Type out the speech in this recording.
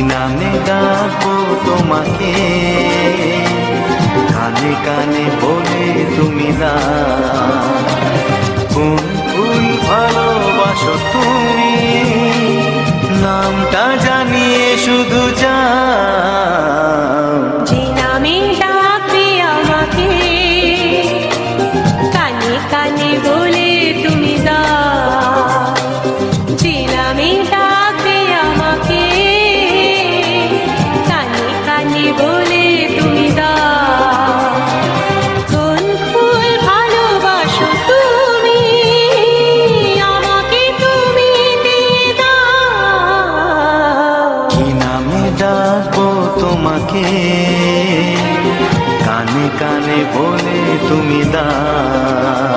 নামে ডাকবো তোমাকে, কানে কানে বলে তুমি দাও। কোন ফুল ভালোবাসো তুমি, নামটা জানিয়ে শুধু যাও। যে নামে ডাকবে আমাকে, কানে কানে বলে তুমি দাও। যে নামে ডাকবে আমাকে, কানে কানে বলে তুমি দাও। কোন ফুল ভালোবাসো তুমি, আমাকে তুমি দিয়ে দাও। কি নামে ডাকবো তোমাকে, কানে কানে বলে তুমি দাও।